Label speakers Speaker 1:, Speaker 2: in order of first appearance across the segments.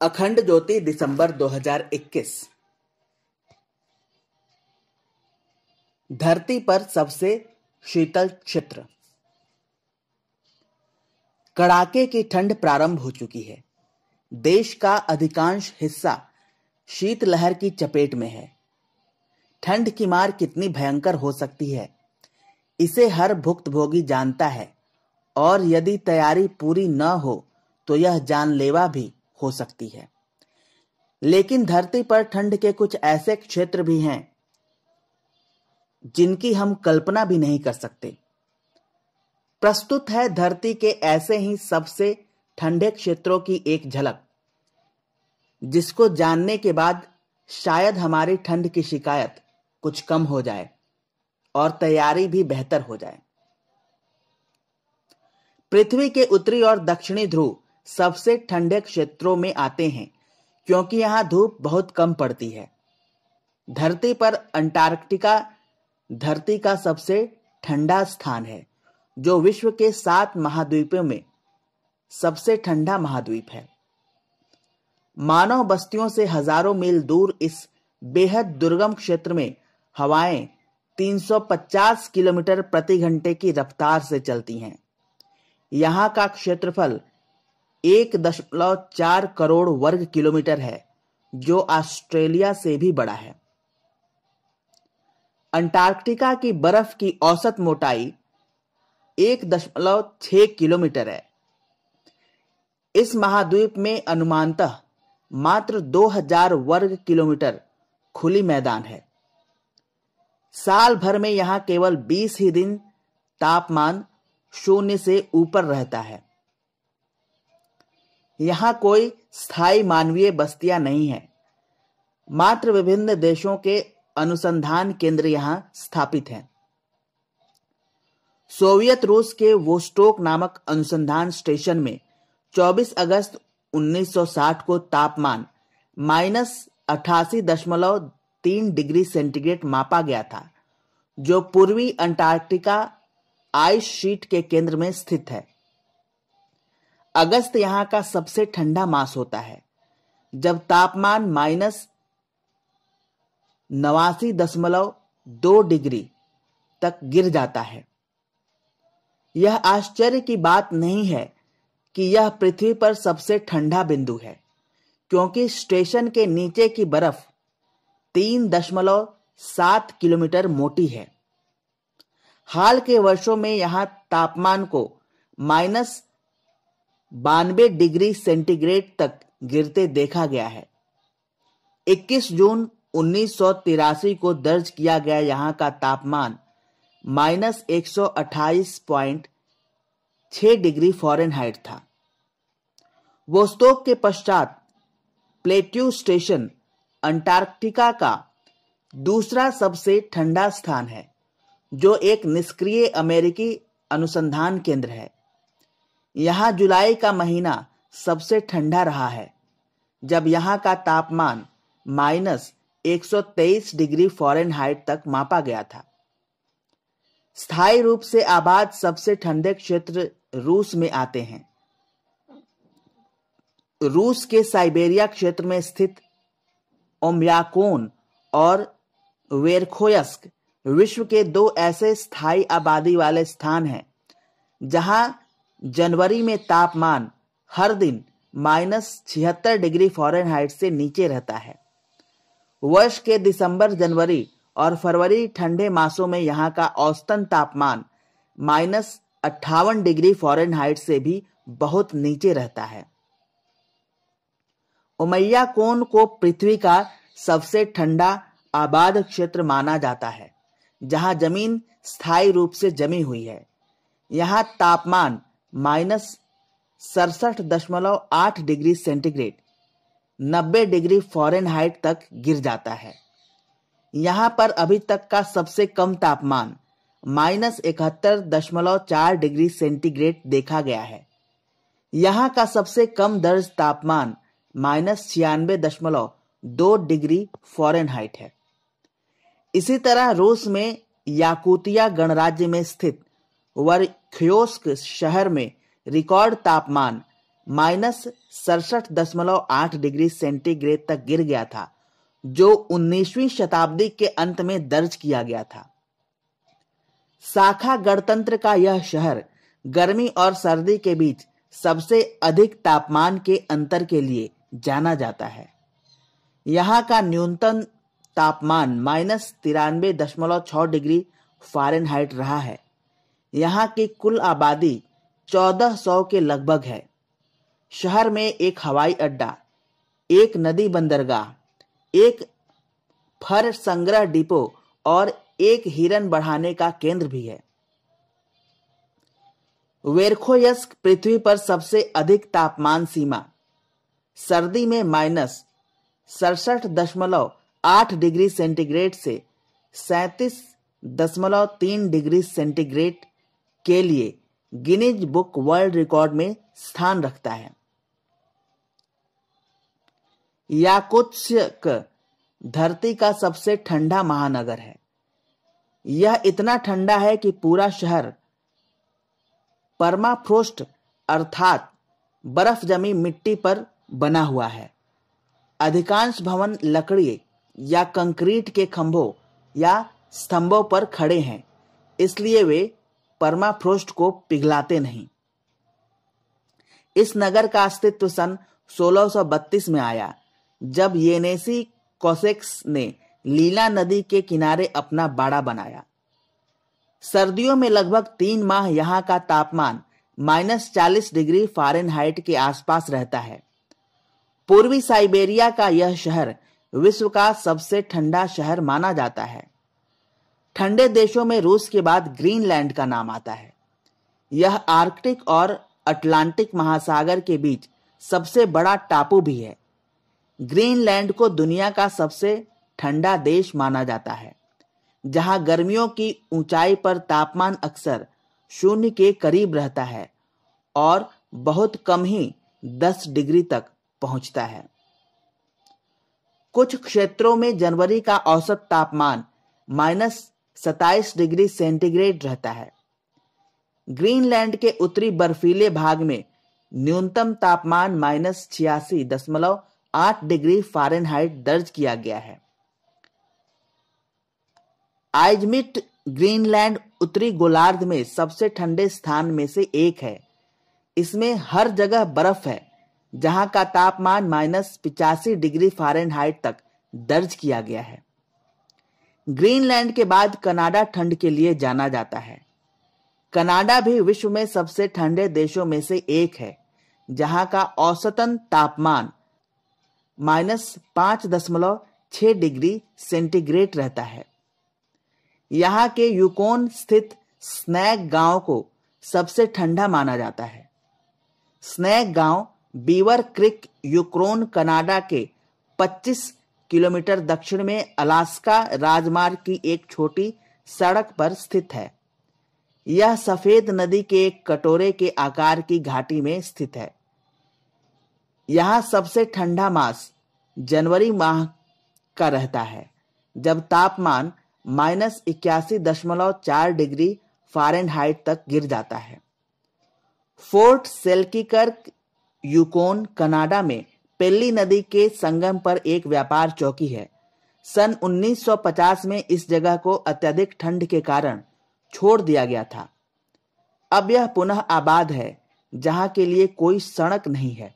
Speaker 1: अखंड ज्योति दिसंबर 2021। धरती पर सबसे शीतल क्षेत्र। कड़ाके की ठंड प्रारंभ हो चुकी है। देश का अधिकांश हिस्सा शीतलहर की चपेट में है। ठंड की मार कितनी भयंकर हो सकती है, इसे हर भुक्तभोगी जानता है, और यदि तैयारी पूरी न हो तो यह जानलेवा भी हो सकती है। लेकिन धरती पर ठंड के कुछ ऐसे क्षेत्र भी हैं जिनकी हम कल्पना भी नहीं कर सकते। प्रस्तुत है धरती के ऐसे ही सबसे ठंडे क्षेत्रों की एक झलक, जिसको जानने के बाद शायद हमारी ठंड की शिकायत कुछ कम हो जाए और तैयारी भी बेहतर हो जाए। पृथ्वी के उत्तरी और दक्षिणी ध्रुव सबसे ठंडे क्षेत्रों में आते हैं, क्योंकि यहां धूप बहुत कम पड़ती है। धरती पर अंटार्कटिका धरती का सबसे ठंडा स्थान है, जो विश्व के 7 महाद्वीपों में सबसे ठंडा महाद्वीप है। मानव बस्तियों से हजारों मील दूर इस बेहद दुर्गम क्षेत्र में हवाएं 350 किलोमीटर प्रति घंटे की रफ्तार से चलती हैं। यहां का क्षेत्रफल 1.4 करोड़ वर्ग किलोमीटर है, जो ऑस्ट्रेलिया से भी बड़ा है। अंटार्कटिका की बर्फ की औसत मोटाई 1.6 किलोमीटर है। इस महाद्वीप में अनुमानतः मात्र 2000 वर्ग किलोमीटर खुली मैदान है। साल भर में यहां केवल 20 ही दिन तापमान 0 से ऊपर रहता है। यहां कोई स्थायी मानवीय बस्तियां नहीं है, मात्र विभिन्न देशों के अनुसंधान केंद्र यहां स्थापित हैं। सोवियत रूस के वोस्टोक नामक अनुसंधान स्टेशन में 24 अगस्त 1960 को तापमान -88.3 डिग्री सेंटीग्रेड मापा गया था, जो पूर्वी अंटार्कटिका आइस शीट के केंद्र में स्थित है। अगस्त यहां का सबसे ठंडा मास होता है, जब तापमान -89.2 डिग्री तक गिर जाता है। यह आश्चर्य की बात नहीं है कि यह पृथ्वी पर सबसे ठंडा बिंदु है, क्योंकि स्टेशन के नीचे की बर्फ 3.7 किलोमीटर मोटी है। हाल के वर्षों में यहां तापमान को -92 डिग्री सेंटीग्रेड तक गिरते देखा गया है। 21 जून 1983 को दर्ज किया गया यहां का तापमान -128.6 डिग्री फ़ारेनहाइट था। वोस्टोक के पश्चात प्लेट्यू स्टेशन अंटार्कटिका का दूसरा सबसे ठंडा स्थान है, जो एक निष्क्रिय अमेरिकी अनुसंधान केंद्र है। यहां जुलाई का महीना सबसे ठंडा रहा है, जब यहां का तापमान -123 डिग्री फ़ारेनहाइट तक मापा गया था। स्थायी रूप से आबाद सबसे ठंडे क्षेत्र रूस में आते हैं। रूस के साइबेरिया क्षेत्र में स्थित ओम्याकोन और वेरखोयस्क विश्व के 2 ऐसे स्थायी आबादी वाले स्थान हैं, जहां जनवरी में तापमान हर दिन -76 डिग्री फ़ारेनहाइट से नीचे रहता है। वर्ष के दिसंबर, जनवरी और फरवरी ठंडे मासों में यहां का औसतन तापमान -58 डिग्री फ़ारेनहाइट से भी बहुत नीचे रहता है। ओमैयाकोन को पृथ्वी का सबसे ठंडा आबाद क्षेत्र माना जाता है, जहां जमीन स्थायी रूप से जमी हुई है। यहां तापमान -67.8 डिग्री सेंटीग्रेड 90 डिग्री फ़ारेनहाइट तक गिर जाता है। यहां पर अभी तक का सबसे कम तापमान -71.4 डिग्री सेंटीग्रेड देखा गया है। यहां का सबसे कम दर्ज तापमान -96.2 डिग्री फ़ारेनहाइट है। इसी तरह रूस में याकुतिया गणराज्य में स्थित वर्खोयस्क शहर में रिकॉर्ड तापमान -67.8 डिग्री सेंटीग्रेड तक गिर गया था, जो 19वीं शताब्दी के अंत में दर्ज किया गया था। शाखा गणतंत्र का यह शहर गर्मी और सर्दी के बीच सबसे अधिक तापमान के अंतर के लिए जाना जाता है। यहाँ का न्यूनतम तापमान -93.6 डिग्री फ़ारेनहाइट रहा है। यहाँ की कुल आबादी 1400 के लगभग है। शहर में एक हवाई अड्डा, एक नदी बंदरगाह, एक फर संग्रह डिपो और एक हिरन बढ़ाने का केंद्र भी है। वेरखोयस्क पृथ्वी पर सबसे अधिक तापमान सीमा सर्दी में -67.8 डिग्री सेंटीग्रेड से 37.3 डिग्री सेंटीग्रेड के लिए गिनीज बुक वर्ल्ड रिकॉर्ड में स्थान रखता है। याकुत्स्क धरती का सबसे ठंडा महानगर है। यह इतना ठंडा है कि पूरा शहर परमाफ्रोस्ट अर्थात बर्फ जमी मिट्टी पर बना हुआ है। अधिकांश भवन लकड़ी या कंक्रीट के खंभों या स्तंभों पर खड़े हैं, इसलिए वे परमाफ्रोस्ट को पिघलाते नहीं। इस नगर का अस्तित्व सन 1632 में आया, जब येनेसी कोसेक्स ने लीला नदी के किनारे अपना बाड़ा बनाया। सर्दियों में लगभग 3 माह यहाँ का तापमान -40 डिग्री फ़ारेनहाइट के आसपास रहता है। पूर्वी साइबेरिया का यह शहर विश्व का सबसे ठंडा शहर माना जाता है। ठंडे देशों में रूस के बाद ग्रीनलैंड का नाम आता है। यह आर्कटिक और अटलांटिक महासागर के बीच सबसे बड़ा टापू भी है। ग्रीनलैंड को दुनिया का सबसे ठंडा देश माना जाता है, जहां गर्मियों की ऊंचाई पर तापमान अक्सर 0 के करीब रहता है और बहुत कम ही 10 डिग्री तक पहुंचता है। कुछ क्षेत्रों में जनवरी का औसत तापमान -27 डिग्री सेंटीग्रेड रहता है। ग्रीनलैंड के उत्तरी बर्फीले भाग में न्यूनतम तापमान -86.8 डिग्री फ़ारेनहाइट दर्ज किया गया है। आइजमिट ग्रीनलैंड उत्तरी गोलार्ध में सबसे ठंडे स्थान में से एक है। इसमें हर जगह बर्फ है, जहां का तापमान -85 डिग्री फ़ारेनहाइट तक दर्ज किया गया है। ग्रीनलैंड के बाद कनाडा ठंड के लिए जाना जाता है। कनाडा भी विश्व में सबसे ठंडे देशों में से एक है, जहां का औसतन तापमान -5.6 डिग्री सेंटीग्रेड रहता है। यहाँ के यूकोन स्थित स्नैक गांव को सबसे ठंडा माना जाता है। स्नैक गांव बीवर क्रिक यूक्रोन कनाडा के 25 किलोमीटर दक्षिण में अलास्का राजमार्ग की एक छोटी सड़क पर स्थित है। यह सफेद नदी के एक कटोरे के आकार की घाटी में स्थित है। यहाँ सबसे ठंडा मास जनवरी माह का रहता है, जब तापमान -81.4 डिग्री फ़ारेनहाइट तक गिर जाता है। फोर्ट सेल्किकर्क यूकोन कनाडा में पेल्ली नदी के संगम पर एक व्यापार चौकी है। सन 1950 में इस जगह को अत्यधिक ठंड के कारण छोड़ दिया गया था। अब यह पुनः आबाद है, जहां के लिए कोई सड़क नहीं है।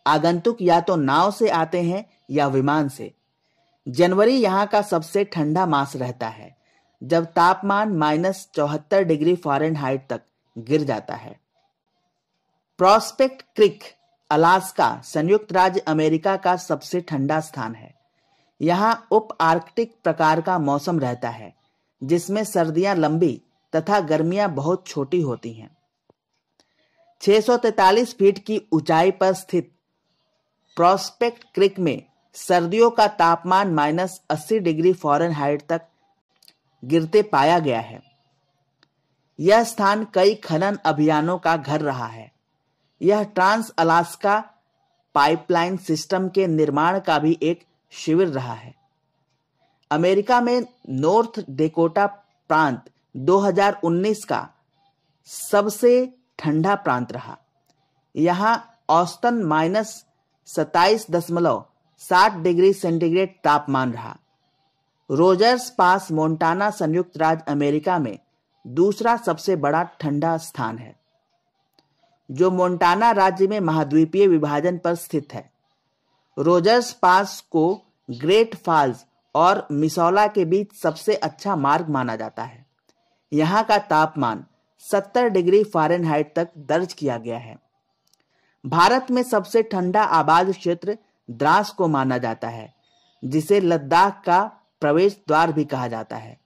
Speaker 1: आगंतुक या तो नाव से आते हैं या विमान से। जनवरी यहाँ का सबसे ठंडा मास रहता है, जब तापमान -74 डिग्री फ़ारेनहाइट तक गिर जाता है। प्रॉस्पेक्ट क्रिक अलास्का संयुक्त राज्य अमेरिका का सबसे ठंडा स्थान है। यहाँ उप आर्कटिक प्रकार का मौसम रहता है, जिसमें सर्दियां लंबी तथा गर्मियां बहुत छोटी होती हैं। 643 फीट की ऊंचाई पर स्थित प्रॉस्पेक्ट क्रिक में सर्दियों का तापमान -80 डिग्री फ़ारेनहाइट तक गिरते पाया गया है। यह स्थान कई खनन अभियानों का घर रहा है। यह ट्रांस अलास्का पाइपलाइन सिस्टम के निर्माण का भी एक शिविर रहा है। अमेरिका में नॉर्थ डेकोटा प्रांत 2019 का सबसे ठंडा प्रांत रहा। यहाँ औसतन -27.7 डिग्री सेंटीग्रेड तापमान रहा। रोजर्स पास मोंटाना संयुक्त राज्य अमेरिका में दूसरा सबसे बड़ा ठंडा स्थान है, जो मोंटाना राज्य में महाद्वीपीय विभाजन पर स्थित है। रोजर्स पास को ग्रेट फॉल्स और मिसौला के बीच सबसे अच्छा मार्ग माना जाता है। यहाँ का तापमान 70 डिग्री फ़ारेनहाइट तक दर्ज किया गया है। भारत में सबसे ठंडा आबाद क्षेत्र द्रास को माना जाता है, जिसे लद्दाख का प्रवेश द्वार भी कहा जाता है।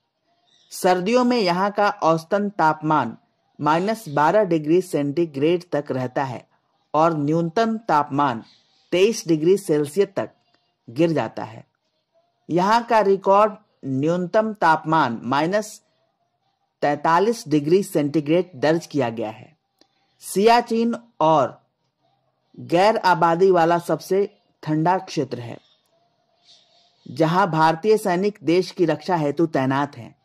Speaker 1: सर्दियों में यहाँ का औसतन तापमान -12 डिग्री सेंटीग्रेड तक रहता है और न्यूनतम तापमान 23 डिग्री सेल्सियस तक गिर जाता है। यहाँ का रिकॉर्ड न्यूनतम तापमान -43 डिग्री सेंटीग्रेड दर्ज किया गया है। सियाचिन और गैर आबादी वाला सबसे ठंडा क्षेत्र है, जहां भारतीय सैनिक देश की रक्षा हेतु तैनात हैं।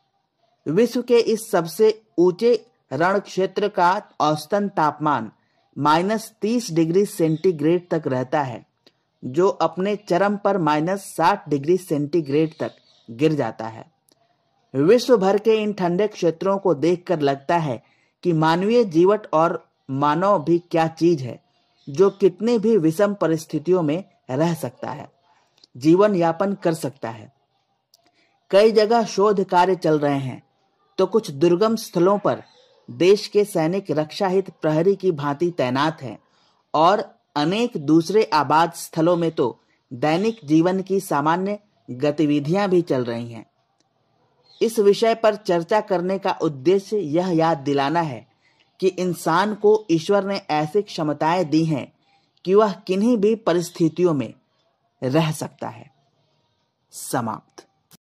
Speaker 1: विश्व के इस सबसे ऊंचे रण क्षेत्र का औसतन तापमान -30 डिग्री सेंटीग्रेड तक रहता है, जो अपने चरम पर -60 डिग्री सेंटीग्रेड तक गिर जाता है। विश्व भर के इन ठंडे क्षेत्रों को देखकर लगता है कि मानवीय जीवन और मानव भी क्या चीज है, जो कितनी भी विषम परिस्थितियों में रह सकता है, जीवन यापन कर सकता है। कई जगह शोध कार्य चल रहे हैं, तो कुछ दुर्गम स्थलों पर देश के सैनिक रक्षा हित प्रहरी की भांति तैनात हैं और अनेक दूसरे आबाद स्थलों में तो दैनिक जीवन की सामान्य गतिविधियां भी चल रही हैं। इस विषय पर चर्चा करने का उद्देश्य यह याद दिलाना है कि इंसान को ईश्वर ने ऐसी क्षमताएं दी हैं कि वह किन्हीं भी परिस्थितियों में रह सकता है। समाप्त।